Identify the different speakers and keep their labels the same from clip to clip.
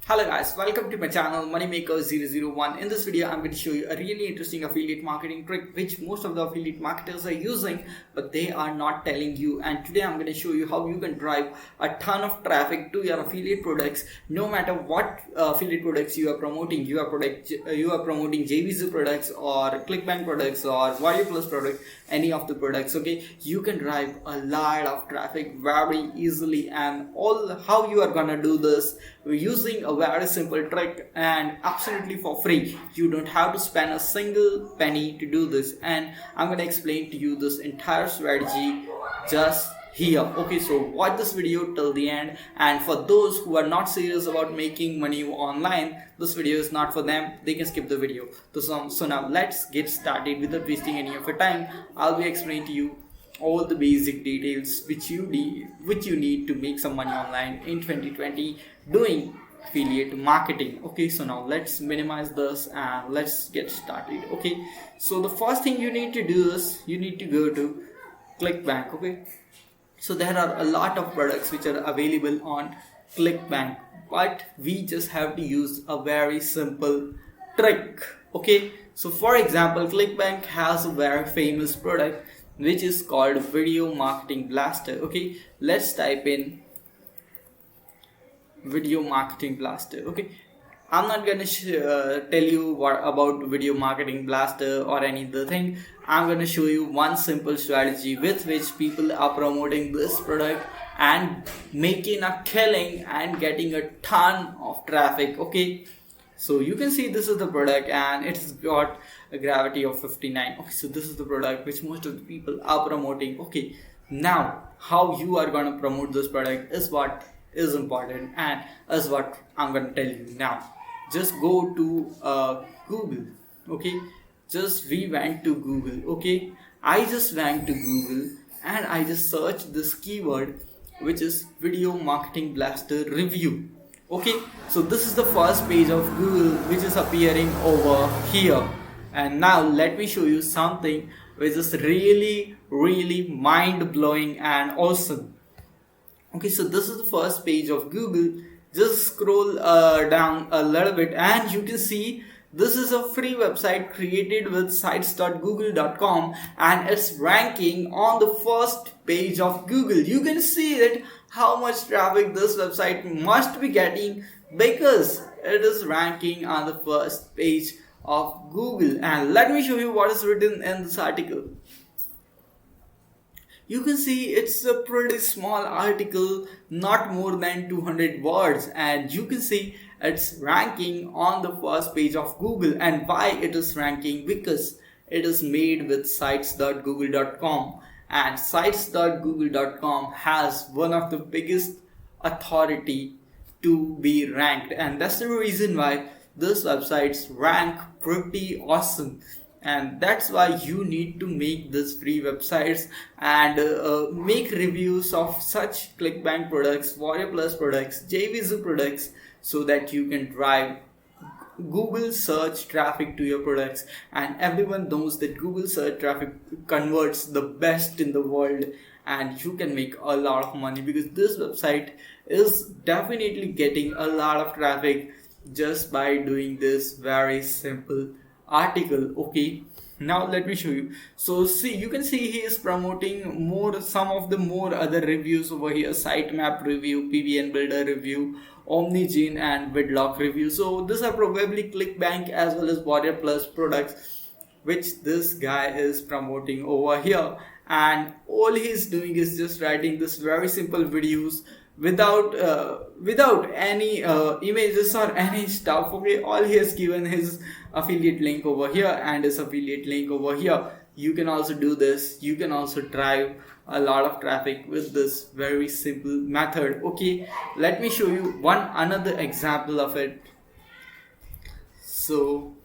Speaker 1: Hello guys, welcome to my channel Moneymaker001. In this video, I'm going to show you a really interesting affiliate marketing trick which most of the affiliate marketers are using, but they are not telling you. And today I'm going to show you how you can drive a ton of traffic to your affiliate products, no matter what affiliate products you are promoting. You are promoting JVZ products or Clickbank products or Warrior Plus product, any of the products. Okay, you can drive a lot of traffic very easily, and all how you are gonna do this using a very simple trick and absolutely for free. You don't have to spend a single penny to do this, and I'm gonna explain to you this entire strategy just here. Okay, so watch this video till the end, and for those who are not serious about making money online, this video is not for them. They can skip the video. So now let's get started without wasting any of your time. I'll be explaining to you all the basic details which you need to make some money online in 2020 doing affiliate marketing. Okay, so now let's minimize this and let's get started. Okay, so the first thing you need to do is you need to go to Clickbank. Okay, so there are a lot of products which are available on Clickbank, but we just have to use a very simple trick. Okay, so for example, Clickbank has a very famous product which is called Video Marketing Blaster. Okay, let's type in Video Marketing Blaster. Okay, I'm not gonna tell you what about Video Marketing Blaster or any other thing. I'm gonna show you one simple strategy with which people are promoting this product and making a killing and getting a ton of traffic. Okay, so you can see this is the product and it's got a gravity of 59. Okay, so this is the product which most of the people are promoting. Okay, now how you are gonna promote this product is what is important and is what I'm gonna tell you now. Just go to Google. Okay, we went to Google. Okay, I just went to Google and I just searched this keyword which is Video Marketing Blaster review. Okay, so this is the first page of Google which is appearing over here. And now let me show you something which is really mind-blowing and awesome. Okay, so this is the first page of Google. Just scroll down a little bit and you can see this is a free website created with sites.google.com and it's ranking on the first page of Google. You can see that how much traffic this website must be getting because it is ranking on the first page of Google. And let me show you what is written in this article. You can see it's a pretty small article, not more than 200 words, and you can see it's ranking on the first page of Google. And why it is ranking? Because it is made with sites.google.com, and sites.google.com has one of the biggest authority to be ranked, and that's the reason why these websites rank pretty awesome. And that's why you need to make these free websites and make reviews of such Clickbank products, Warrior Plus products, JVZ products, so that you can drive Google search traffic to your products. And everyone knows that Google search traffic converts the best in the world, and you can make a lot of money because this website is definitely getting a lot of traffic just by doing this very simple article. Okay, now let me show you. So see, you can see he is promoting some of the more other reviews over here: sitemap review, PBN builder review, OmniGene and Widlock review. So these are probably Clickbank as well as Warrior Plus products which this guy is promoting over here, and all he's doing is just writing this very simple videos without any images or any stuff. Okay, all he has given his affiliate link over here and his affiliate link over here. You can also do this. You can also drive a lot of traffic with this very simple method. Okay, let me show you another example of it. So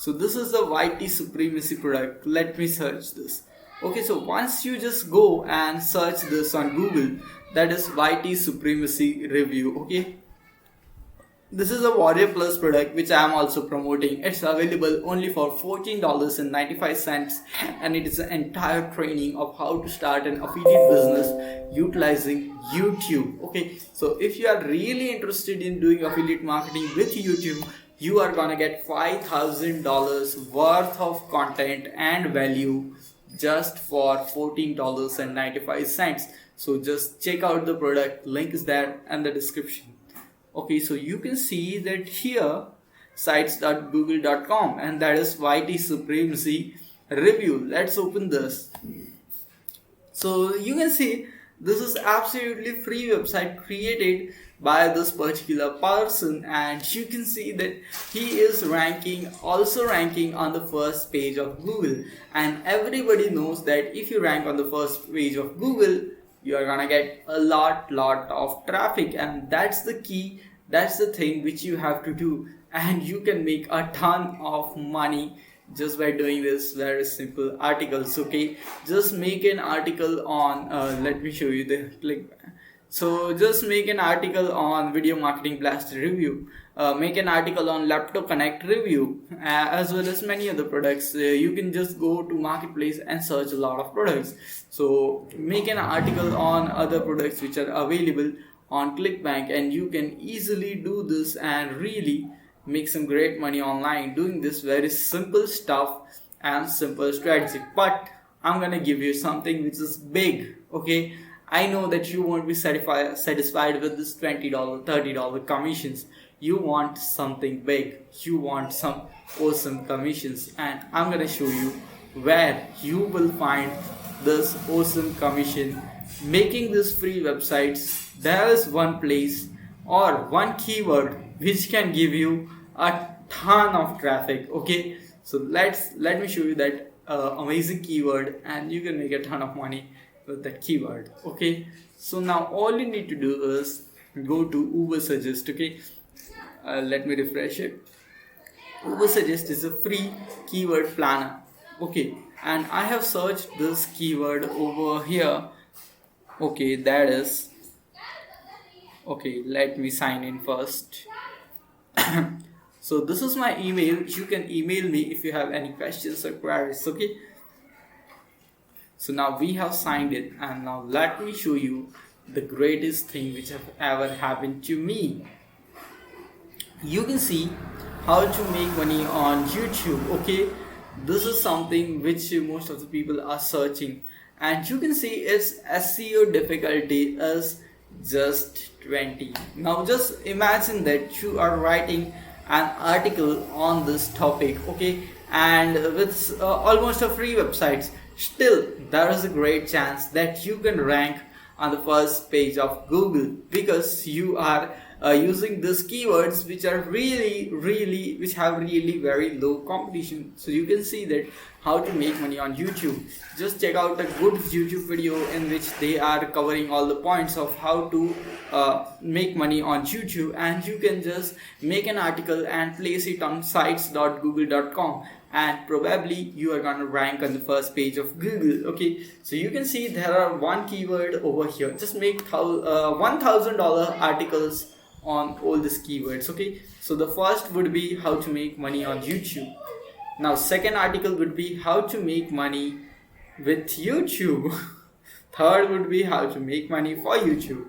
Speaker 1: this is the YT Supremacy product. Let me search this. Okay, so once you just go and search this on Google, that is YT Supremacy review. Okay, This is a Warrior Plus product which I am also promoting. It's available only for $14.95 and it is an entire training of how to start an affiliate business utilizing YouTube. Okay, so if you are really interested in doing affiliate marketing with YouTube, you are gonna get $5,000 worth of content and value just for $14.95. So just check out the product, link is there in the description. Okay, so you can see that here sites.google.com and that is YT Supremacy review. Let's open this. So you can see this is absolutely free website created by this particular person, and you can see that he is also ranking on the first page of Google, and everybody knows that if you rank on the first page of Google, you are gonna get a lot of traffic, and that's the key, that's the thing which you have to do, and you can make a ton of money just by doing this very simple articles. Okay, just make an article on let me show you the Clickbank. So just make an article on video marketing blast review, make an article on laptop connect review, as well as many other products. You can just go to marketplace and search a lot of products. So make an article on other products which are available on Clickbank, and you can easily do this and really make some great money online doing this very simple stuff and simple strategy. But I'm gonna give you something which is big. Okay, I know that you won't be satisfied with this $20, $30 commissions. You want something big. You want some awesome commissions, and I'm gonna show you where you will find this awesome commission making this free websites. There is one place or one keyword which can give you a ton of traffic. Okay, so let me show you that amazing keyword, and you can make a ton of money with that keyword. Okay, so now all you need to do is go to Ubersuggest. Okay, let me refresh it. Ubersuggest is a free keyword planner. Okay, and I have searched this keyword over here. Okay, that is okay. Let me sign in first. So this is my email. You can email me if you have any questions or queries. Okay, so now we have signed it, and now let me show you the greatest thing which have ever happened to me. You can see how to make money on YouTube. Okay, this is something which most of the people are searching, and you can see its SEO difficulty is just 20. Now just imagine that you are writing an article on this topic. Okay, and with almost a free websites, still there is a great chance that you can rank on the first page of Google, because you are using these keywords which are which have really very low competition. So you can see that how to make money on YouTube. Just check out a good YouTube video in which they are covering all the points of how to make money on YouTube, and you can just make an article and place it on sites.google.com, and probably you are gonna rank on the first page of Google. Okay, so you can see there are one keyword over here. Just make $1,000 articles on all these keywords. Okay, so the first would be how to make money on YouTube. Now second article would be how to make money with YouTube. Third would be how to make money for YouTube,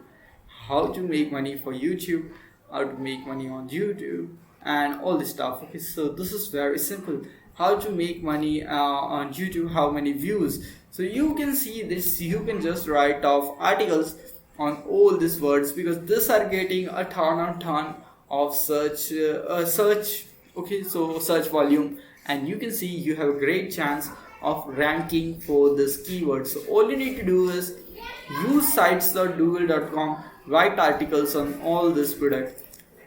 Speaker 1: how to make money for YouTube, how to make money on YouTube, and all this stuff. Okay, so this is very simple. How to make money on YouTube, how many views. So you can see this, you can just write off articles on all these words, because these are getting a ton of search okay, so search volume, and you can see you have a great chance of ranking for this keyword. So all you need to do is use sites.google.com, write articles on all this product,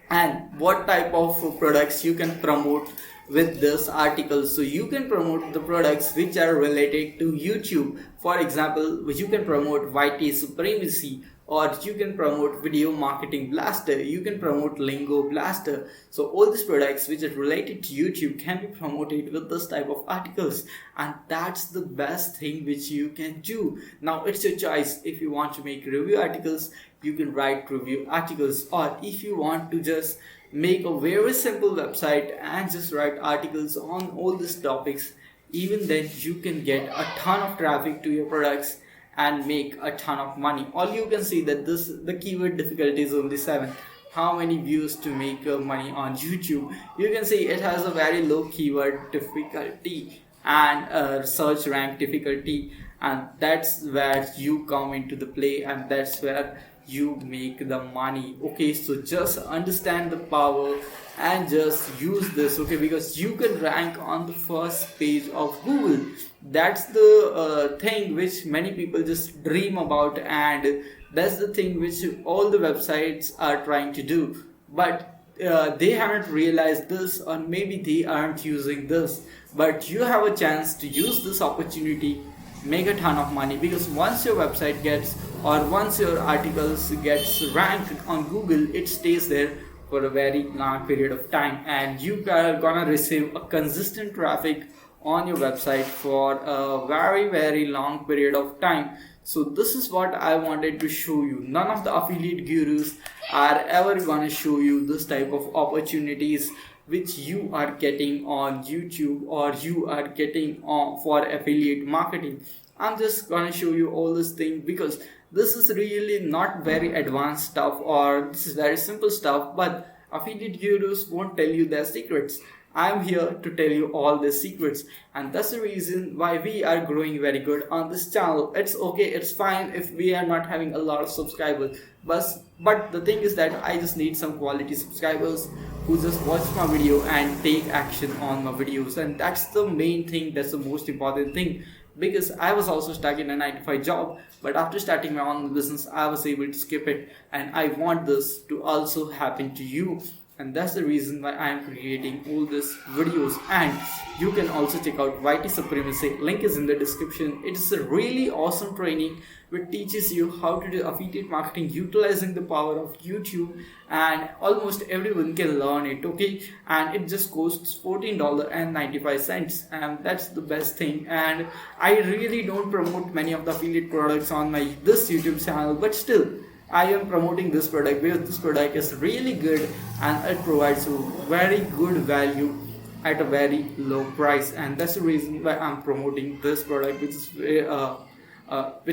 Speaker 1: and what type of products you can promote with this article. So you can promote the products which are related to YouTube. For example, you can promote YT Supremacy, or you can promote Video Marketing Blaster, you can promote Lingo Blaster. So all these products which are related to YouTube can be promoted with this type of articles, and that's the best thing which you can do. Now it's your choice. If you want to make review articles, you can write review articles, or if you want to just make a very simple website and just write articles on all these topics, even then you can get a ton of traffic to your products and make a ton of money. All you can see that this the keyword difficulty is only 7. How many views to make money on YouTube? You can see it has a very low keyword difficulty and search rank difficulty, and that's where you come into the play, and that's where you make the money. Okay, so just understand the power and just use this, okay, because you can rank on the first page of Google. That's the thing which many people just dream about, and that's the thing which all the websites are trying to do, but they haven't realized this, or maybe they aren't using this. But you have a chance to use this opportunity, make a ton of money, because once your website gets, or once your articles gets ranked on Google, it stays there for a very long period of time, and you are gonna receive a consistent traffic on your website for a very long period of time. So this is what I wanted to show you. None of the affiliate gurus are ever gonna show you this type of opportunities which you are getting on YouTube, or you are getting on for affiliate marketing. I'm just gonna show you all this thing because this is really not very advanced stuff, or this is very simple stuff, but affiliate gurus won't tell you their secrets. I'm here to tell you all the secrets, and that's the reason why we are growing very good on this channel. It's okay, it's fine if we are not having a lot of subscribers, but the thing is that I just need some quality subscribers who just watch my video and take action on my videos, and that's the main thing, that's the most important thing. Because I was also stuck in a 9 to 5 job, but after starting my own business I was able to skip it, and I want this to also happen to you. And that's the reason why I am creating all these videos. And you can also check out YT Supremacy, link is in the description. It is a really awesome training which teaches you how to do affiliate marketing utilizing the power of YouTube, and almost everyone can learn it, okay? And it just costs $14.95, and that's the best thing. And I really don't promote many of the affiliate products on this YouTube channel, but still I am promoting this product because this product is really good and it provides you very good value at a very low price, and that's the reason why I'm promoting this product, which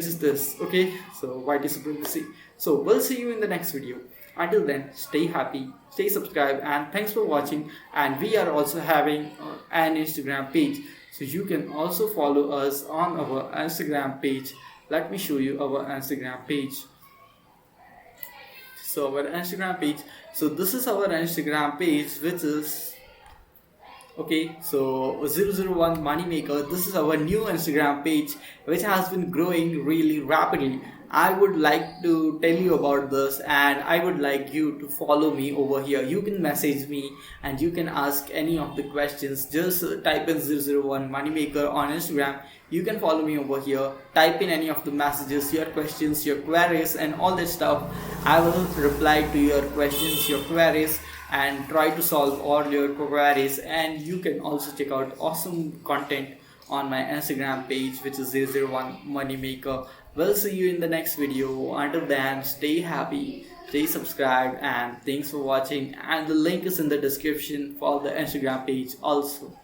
Speaker 1: is this, okay? So YT Supremacy. So we'll see you in the next video. Until then, stay happy, stay subscribed, and thanks for watching. And we are also having an Instagram page, so you can also follow us on our Instagram page. Let me show you our Instagram page. So our Instagram page, so this is our Instagram page, which is, okay, so 001 Moneymaker. This is our new Instagram page which has been growing really rapidly. I would like to tell you about this, and I would like you to follow me over here. You can message me and you can ask any of the questions. Just type in 001 Moneymaker on Instagram. You can follow me over here. Type in any of the messages, your questions, your queries, and all that stuff. I will reply to your questions, your queries, and try to solve all your queries. And you can also check out awesome content on my Instagram page, which is 001 Moneymaker. We'll see you in the next video. Until then, stay happy, stay subscribed, and thanks for watching. And the link is in the description for the Instagram page also.